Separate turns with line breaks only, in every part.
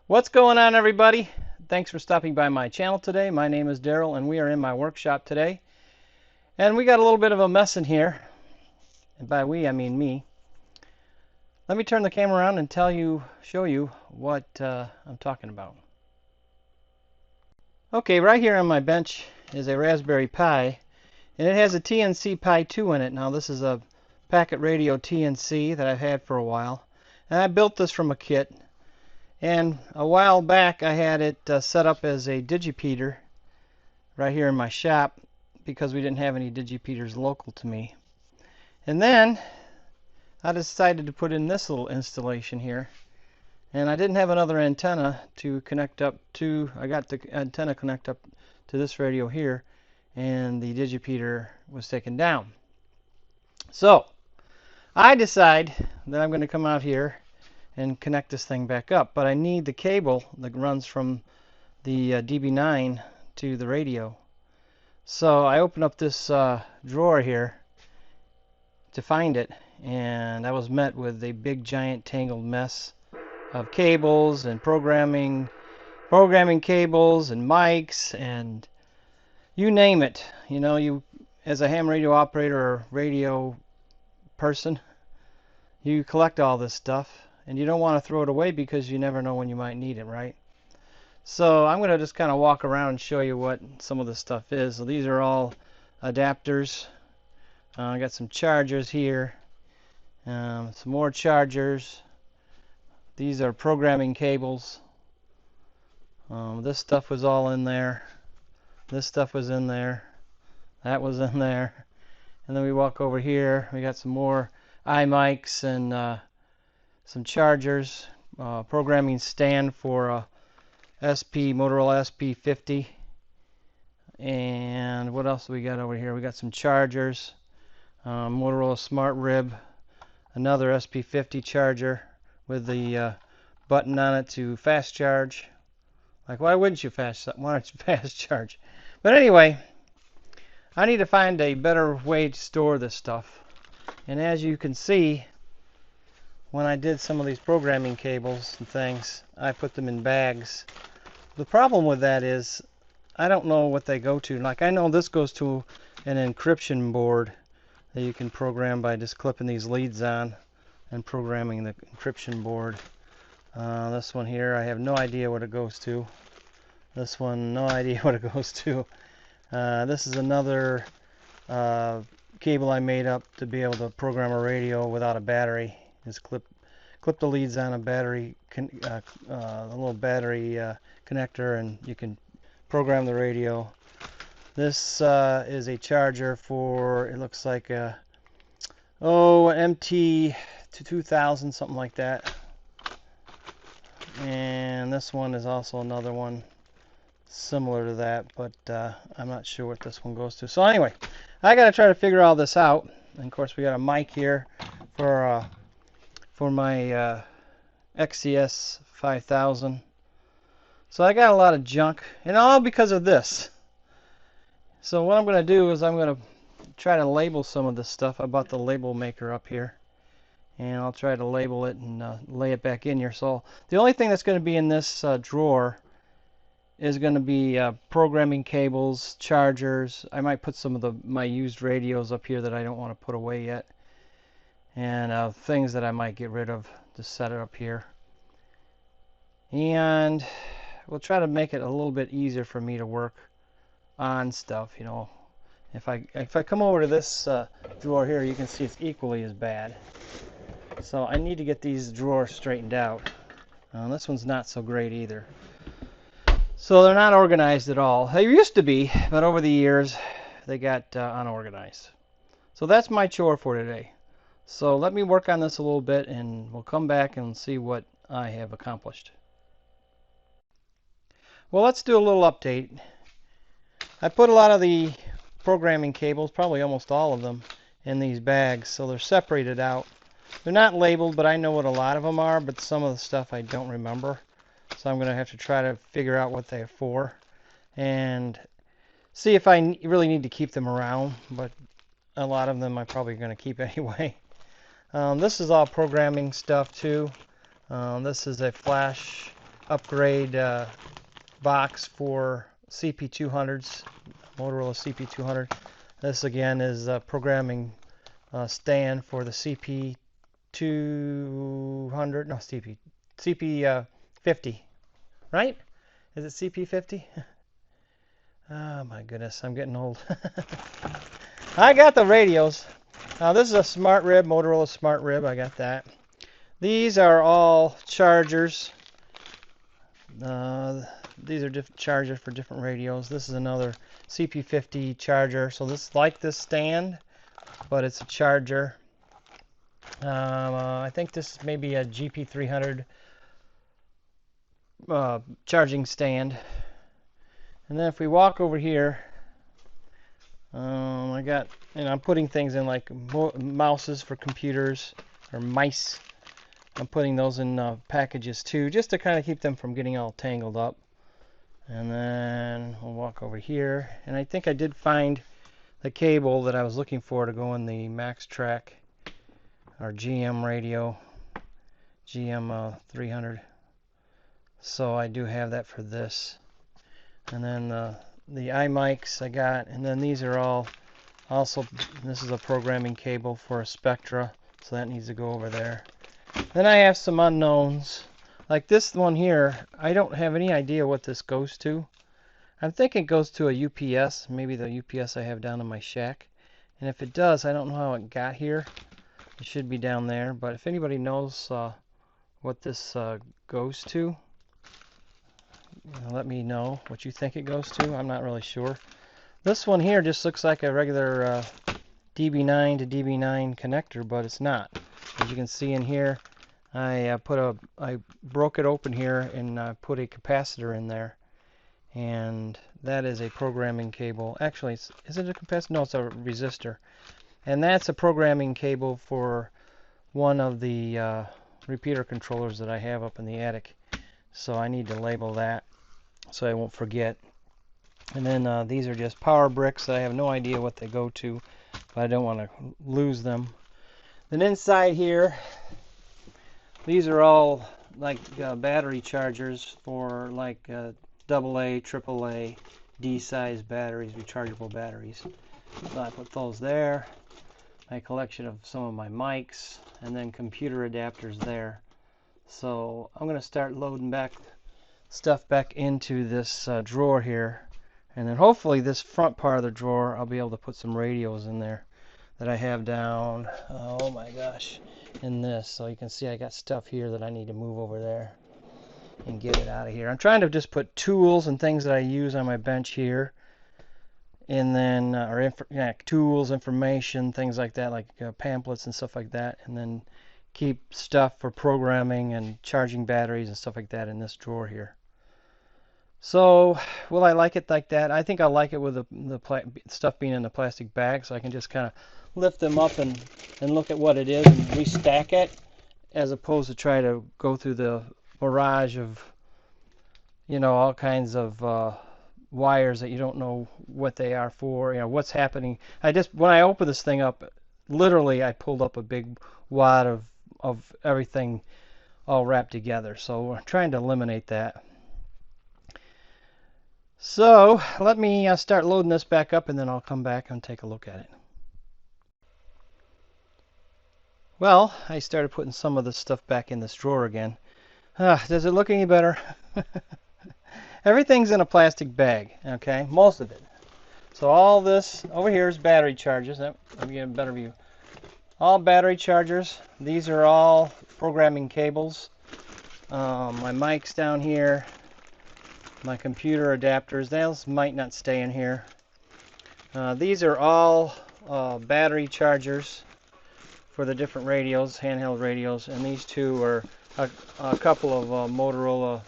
What's going on, everybody? Thanks for stopping by my channel today. My name is Daryl and we are in my workshop today. And we got a little bit of a mess in here. And by we, I mean me. Let me turn the camera around and show you what I'm talking about. Okay, right here on my bench is a Raspberry Pi. And it has a TNC Pi 2 in it. Now this is a packet radio TNC that I've had for a while. And I built this from a kit. And a while back I had it set up as a digipeater right here in my shop because we didn't have any digipeters local to me. And then I decided to put in this little installation here. And I didn't have another antenna to connect up to. I got the antenna connect up to this radio here, and the digipeater was taken down. So I decide that I'm going to come out here and connect this thing back up, but I need the cable that runs from the DB9 to the radio. So I open up this drawer here to find it, and I was met with a big giant tangled mess of cables and programming cables and mics and you name it. You know, you as a ham radio operator or radio person, you collect all this stuff. And you don't want to throw it away because you never know when you might need it, right? So I'm going to just kind of walk around and show you what some of this stuff is. So these are all adapters. I got some chargers here. Some more chargers. These are programming cables. This stuff was all in there. This stuff was in there. That was in there. And then we walk over here. We got some more iMics and some chargers, programming stand for a Motorola SP50, and what else do we got over here? We got some chargers, Motorola Smart Rib, another SP50 charger with the button on it to fast charge. Like, why wouldn't you fast charge? But anyway, I need to find a better way to store this stuff, and as you can see, when I did some of these programming cables and things, I put them in bags. The problem with that is I don't know what they go to. Like, I know this goes to an encryption board that you can program by just clipping these leads on and programming the encryption board. This one here, I have no idea what it goes to. This one, no idea what it goes to. This is another cable I made up to be able to program a radio without a battery. Just clip the leads on a battery, a little battery connector, and you can program the radio. This is a charger for, it looks like a MT2000, something like that. And this one is also another one similar to that, but I'm not sure what this one goes to. So anyway, I got to try to figure all this out. And of course, we got a mic here for my XCS 5000. So I got a lot of junk, and all because of this. So what I'm going to do is I'm going to try to label some of this stuff. I bought the label maker up here, and I'll try to label it and lay it back in here. So the only thing that's going to be in this drawer is going to be programming cables, chargers. I might put some of my used radios up here that I don't want to put away yet, and things that I might get rid of to set it up here. And we'll try to make it a little bit easier for me to work on stuff. You know, if I come over to this drawer here, you can see it's equally as bad. So I need to get these drawers straightened out. This one's not so great either. So they're not organized at all. They used to be, but over the years they got unorganized. So that's my chore for today. So let me work on this a little bit, and we'll come back and see what I have accomplished. Well, let's do a little update. I put a lot of the programming cables, probably almost all of them, in these bags, so they're separated out. They're not labeled, but I know what a lot of them are, but some of the stuff I don't remember. So I'm going to have to try to figure out what they're for and see if I really need to keep them around, but a lot of them I'm probably going to keep anyway. This is all programming stuff too. This is a flash upgrade box for CP200s, Motorola CP200. This again is a programming stand for the CP200, no CP50, right? Is it CP50? Oh my goodness, I'm getting old. I got the radios. Now this is a smart rib, Motorola smart rib. I got that. These are all chargers. These are different chargers for different radios. This is another CP50 charger. So this is like this stand, but it's a charger. I think this may be a GP300 charging stand. And then if we walk over here, I'm putting things in like mouses for computers, or mice. I'm putting those in packages too, just to kind of keep them from getting all tangled up. And then we'll walk over here, and I think I did find the cable that I was looking for to go in the Max Track, our GM radio, GM 300. So I do have that for this. And then the iMics I got, and then these are all also, this is a programming cable for a Spectra, so that needs to go over there. Then I have some unknowns, like this one here. I don't have any idea what this goes to. I'm thinking it goes to a UPS, maybe the UPS I have down in my shack. And if it does, I don't know how it got here. It should be down there, but if anybody knows what this goes to, let me know what you think it goes to. I'm not really sure. This one here just looks like a regular DB9 to DB9 connector, but it's not. As you can see in here, I broke it open here and put a capacitor in there, and that is a programming cable. Actually, is it a capacitor? No, it's a resistor, and that's a programming cable for one of the repeater controllers that I have up in the attic. So I need to label that so I won't forget. And then these are just power bricks. I have no idea what they go to, but I don't want to lose them. Then inside here, these are all like battery chargers for like AA, AAA, D-size batteries, rechargeable batteries. So I put those there. My collection of some of my mics, and then computer adapters there. So I'm going to start loading stuff back into this drawer here, and then hopefully this front part of the drawer I'll be able to put some radios in there that I have down, oh my gosh, in this. So you can see I got stuff here that I need to move over there and get it out of here. I'm trying to just put tools and things that I use on my bench here, and then tools, information, things like that, like pamphlets and stuff like that, and then keep stuff for programming and charging batteries and stuff like that in this drawer here. So will I like it like that? I think I'll like it with the stuff being in the plastic bag, so I can just kind of lift them up and look at what it is and restack it, as opposed to try to go through the barrage of, all kinds of wires that you don't know what they are for, what's happening. When I opened this thing up, literally I pulled up a big wad of everything all wrapped together. So we're trying to eliminate that. So let me start loading this back up, and then I'll come back and take a look at it. Well, I started putting some of this stuff back in this drawer again. Does it look any better? Everything's in a plastic bag, okay? Most of it. So all this over here is battery chargers. Let me get a better view. All battery chargers. These are all programming cables. My mic's down here. My computer adapters. Those might not stay in here. These are all battery chargers for the different radios, handheld radios, and these two are a couple of Motorola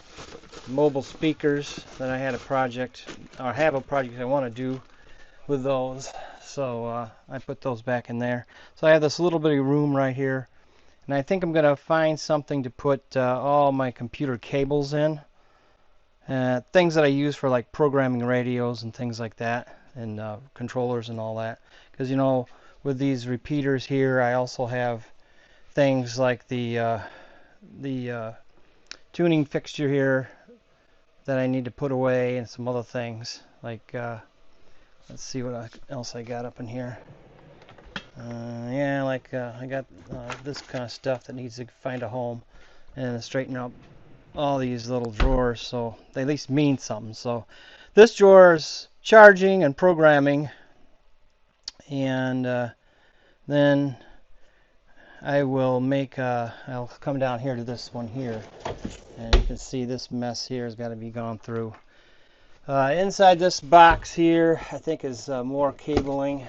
mobile speakers that I had a project, or have a project I want to do with those. So I put those back in there. So I have this little bitty room right here, and I think I'm going to find something to put all my computer cables in. Things that I use for like programming radios and things like that, and controllers and all that. Because with these repeaters here, I also have things like the tuning fixture here that I need to put away, and some other things like let's see what else I got up in here. Yeah, like I got this kind of stuff that needs to find a home, and straighten up all these little drawers so they at least mean something. So this drawer is charging and programming, and then I will make I'll come down here to this one here, and you can see this mess here has got to be gone through. Inside this box here I think is more cabling.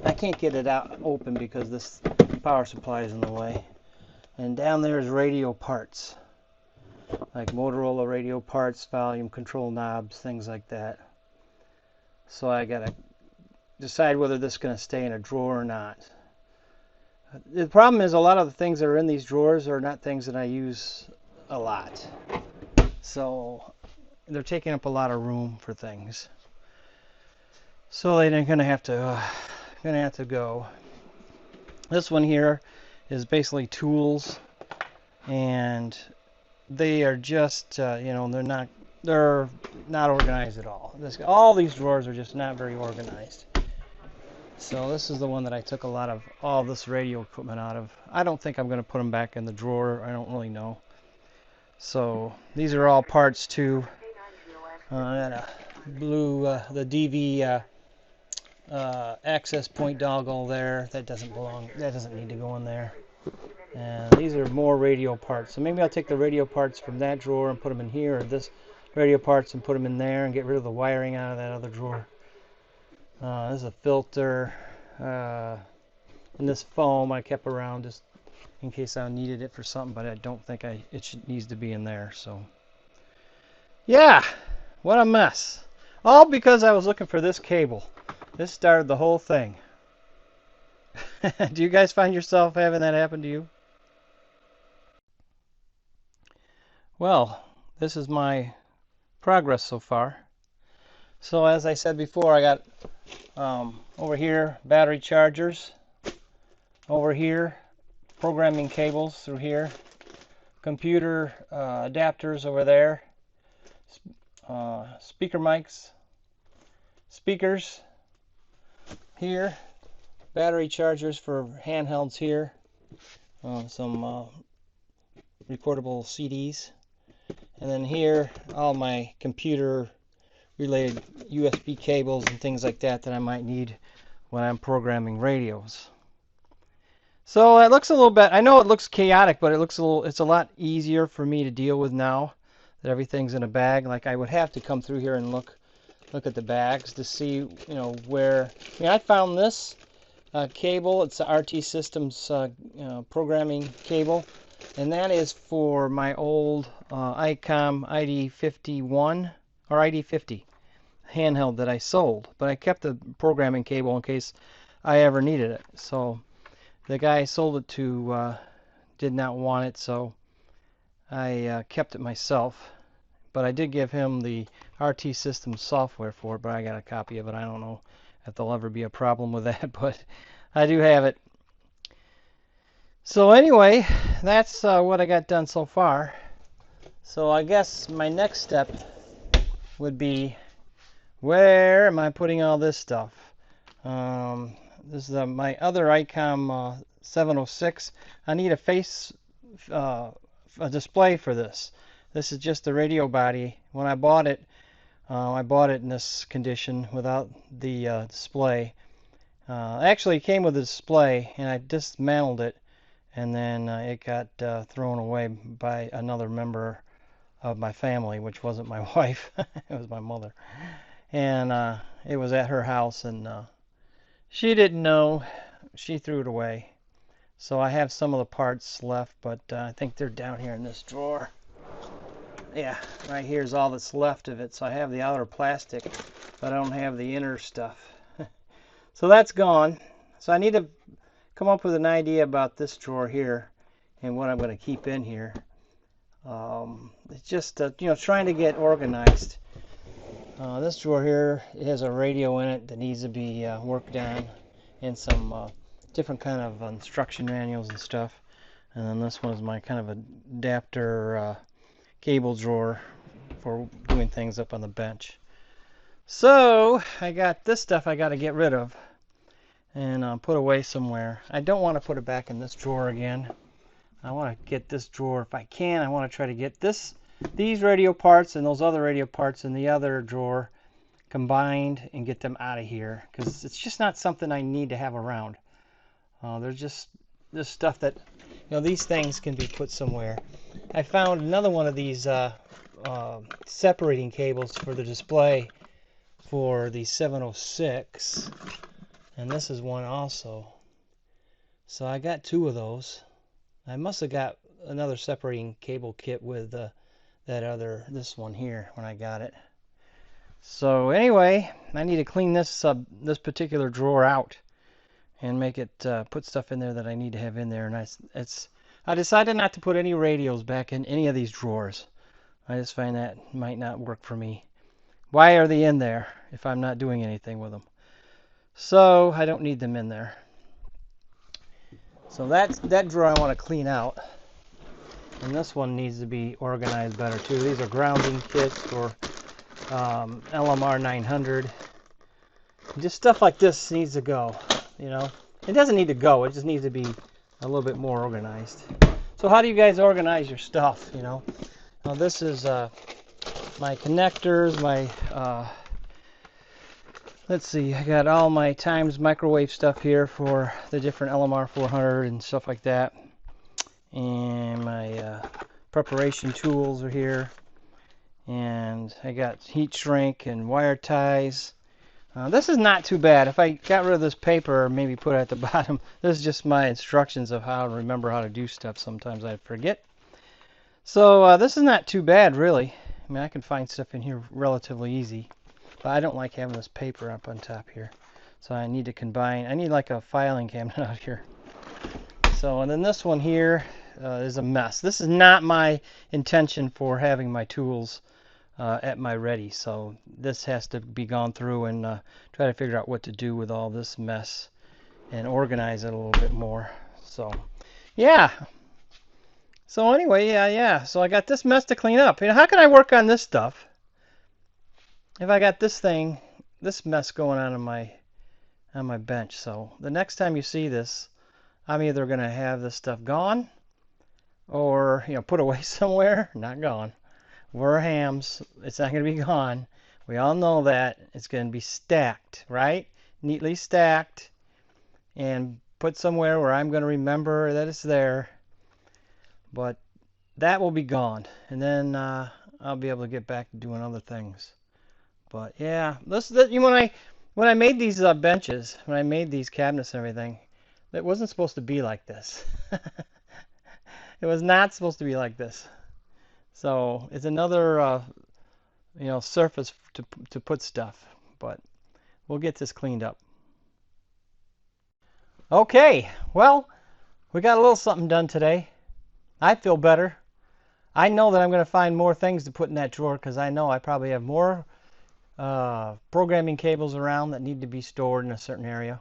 I can't get it out open because this power supply is in the way. And down there is radio parts, like Motorola radio parts, volume control knobs, things like that. So I gotta decide whether this is gonna stay in a drawer or not. The problem is a lot of the things that are in these drawers are not things that I use a lot. So they're taking up a lot of room for things. So they're gonna have to go. This one here is basically tools, and they are just you know, they're not organized at all. All these drawers are just not very organized. So this is the one that I took a lot of all this radio equipment out of. I don't think I'm going to put them back in the drawer. I don't really know. So these are all parts too. That blue the DV access point dongle there, that doesn't belong, that doesn't need to go in there. And these are more radio parts, so maybe I'll take the radio parts from that drawer and put them in here, or this radio parts and put them in there, and get rid of the wiring out of that other drawer. This is a filter, and this foam I kept around just in case I needed it for something, but I don't think it needs to be in there. So yeah, what a mess, all because I was looking for this cable. This started the whole thing. Do you guys find yourself having that happen to you? Well, this is my progress so far. So as I said before, I got over here battery chargers, over here programming cables through here, computer adapters over there, speaker mics, speakers here, battery chargers for handhelds here, some recordable CDs, and then here all my computer related USB cables and things like that I might need when I'm programming radios. So it looks a little bit, I know it looks chaotic, but it's a lot easier for me to deal with now that everything's in a bag. Like I would have to come through here and look at the bags to see, you know, where. I mean, I found this cable. It's the RT Systems programming cable, and that is for my old ICOM ID51 or ID50 handheld that I sold, but I kept the programming cable in case I ever needed it. So the guy I sold it to did not want it, so I kept it myself. But I did give him the RT Systems software for it, but I got a copy of it. I don't know if there'll ever be a problem with that, but I do have it. So anyway, that's what I got done so far. So I guess my next step would be, where am I putting all this stuff? This is my other ICOM 706. I need a face a display for this. This is just the radio body. When I bought it in this condition without the display. Actually, it came with a display, and I dismantled it, and then it got thrown away by another member of my family, which wasn't my wife. It was my mother. And it was at her house, and she didn't know. She threw it away. So I have some of the parts left, but I think they're down here in this drawer. Yeah, right here's all that's left of it. So I have the outer plastic, but I don't have the inner stuff. So that's gone. So I need to come up with an idea about this drawer here and what I'm going to keep in here. It's just you know, trying to get organized. This drawer here, it has a radio in it that needs to be worked on, and some different kind of instruction manuals and stuff. And then this one is my kind of adapter cable drawer for doing things up on the bench. So I got this stuff I got to get rid of and put away somewhere. I don't want to put it back in this drawer again. I want to get this drawer if I can. I want to try to get these radio parts and those other radio parts in the other drawer combined and get them out of here, because it's just not something I need to have around. There's just this stuff that, these things can be put somewhere. I found another one of these separating cables for the display for the 706, and this is one also. So I got two of those. I must have got another separating cable kit with this one here when I got it. So anyway, I need to clean this particular drawer out and make it put stuff in there that I need to have in there. And I decided not to put any radios back in any of these drawers. I just find that might not work for me. Why are they in there if I'm not doing anything with them? So I don't need them in there. So that drawer I want to clean out. And this one needs to be organized better too. These are grounding kits for LMR 900. Just stuff like this needs to go. It doesn't need to go. It just needs to be a little bit more organized. So how do you guys organize your stuff? Now this is my connectors, my let's see, I got all my Times microwave stuff here for the different LMR 400 and stuff like that. And my preparation tools are here. And I got heat shrink and wire ties. This is not too bad. If I got rid of this paper, maybe put it at the bottom, this is just my instructions of how to remember how to do stuff. Sometimes I forget. So this is not too bad, really. I mean, I can find stuff in here relatively easy. But I don't like having this paper up on top here. So I need to combine. I need like a filing cabinet out here. So, and then this one here is a mess. This is not my intention for having my tools at my ready. So this has to be gone through and try to figure out what to do with all this mess and organize it a little bit more. So, yeah. So anyway, yeah. So I got this mess to clean up. How can I work on this stuff if I got this mess going on my bench? So the next time you see this, I'm either going to have this stuff gone or, put away somewhere. Not gone. We're hams. It's not going to be gone. We all know that. It's going to be stacked, right? Neatly stacked and put somewhere where I'm going to remember that it's there. But that will be gone. And then I'll be able to get back to doing other things. But yeah, when I made these benches, when I made these cabinets and everything, it wasn't supposed to be like this. It was not supposed to be like this. So it's another surface to put stuff. But we'll get this cleaned up. Okay, well, we got a little something done today. I feel better. I know that I'm going to find more things to put in that drawer because I know I probably have more programming cables around that need to be stored in a certain area.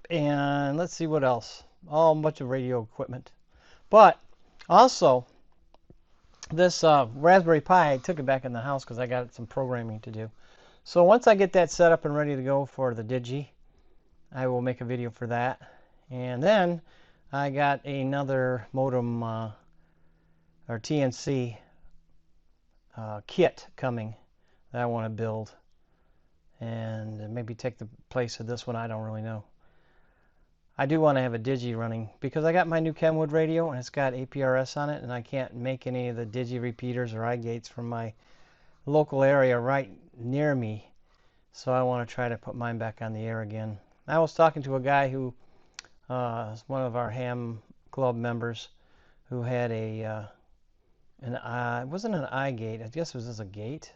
And let's see what else. A bunch of radio equipment. But also, this Raspberry Pi, I took it back in the house because I got some programming to do. So once I get that set up and ready to go for the Digi, I will make a video for that. And then I got another modem or TNC kit coming that I want to build and maybe take the place of this one. I don't really know. I do want to have a Digi running because I got my new Kenwood radio and it's got APRS on it, and I can't make any of the Digi repeaters or iGates from my local area right near me. So I want to try to put mine back on the air again. I was talking to a guy who is one of our ham club members who had it wasn't an iGate, I guess it was just a gate.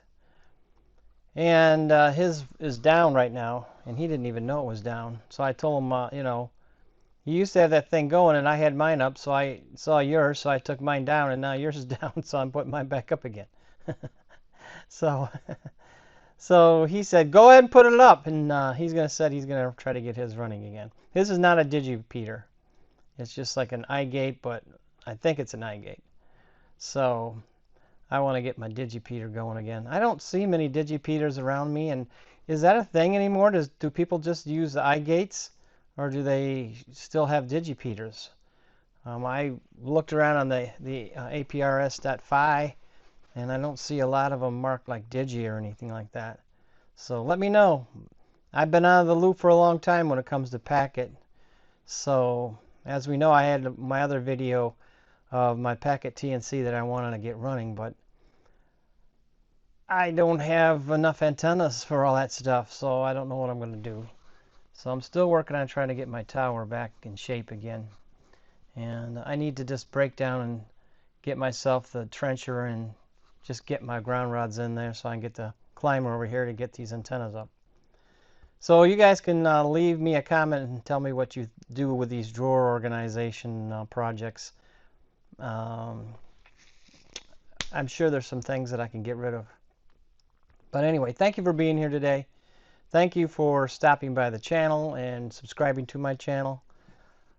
And his is down right now, and he didn't even know it was down. So I told him, you used to have that thing going, and I had mine up, so I saw yours, so I took mine down, and now yours is down, so I'm putting mine back up again. So he said, go ahead and put it up, and he's going to try to get his running again. This is not a Digi repeater. It's just like an iGate, but I think it's an iGate. So I want to get my digipeater going again. I don't see many digipeters around me, and is that a thing anymore? Do people just use the iGates, or do they still have digipeters? I looked around on the APRS.fi, and I don't see a lot of them marked like Digi or anything like that. So let me know. I've been out of the loop for a long time when it comes to Packet. So as we know, I had my other video of my Packet TNC that I wanted to get running, but I don't have enough antennas for all that stuff, so I don't know what I'm going to do. So I'm still working on trying to get my tower back in shape again. And I need to just break down and get myself the trencher and just get my ground rods in there so I can get the climber over here to get these antennas up. So you guys can leave me a comment and tell me what you do with these drawer organization projects. I'm sure there's some things that I can get rid of. But anyway, thank you for being here today. Thank you for stopping by the channel and subscribing to my channel.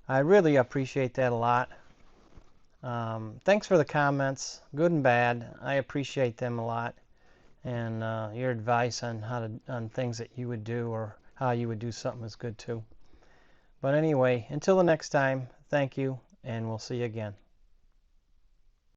I really appreciate that a lot. Thanks for the comments, good and bad. I appreciate them a lot. And your advice on on things that you would do or how you would do something is good too. But anyway, until the next time, thank you, and we'll see you again.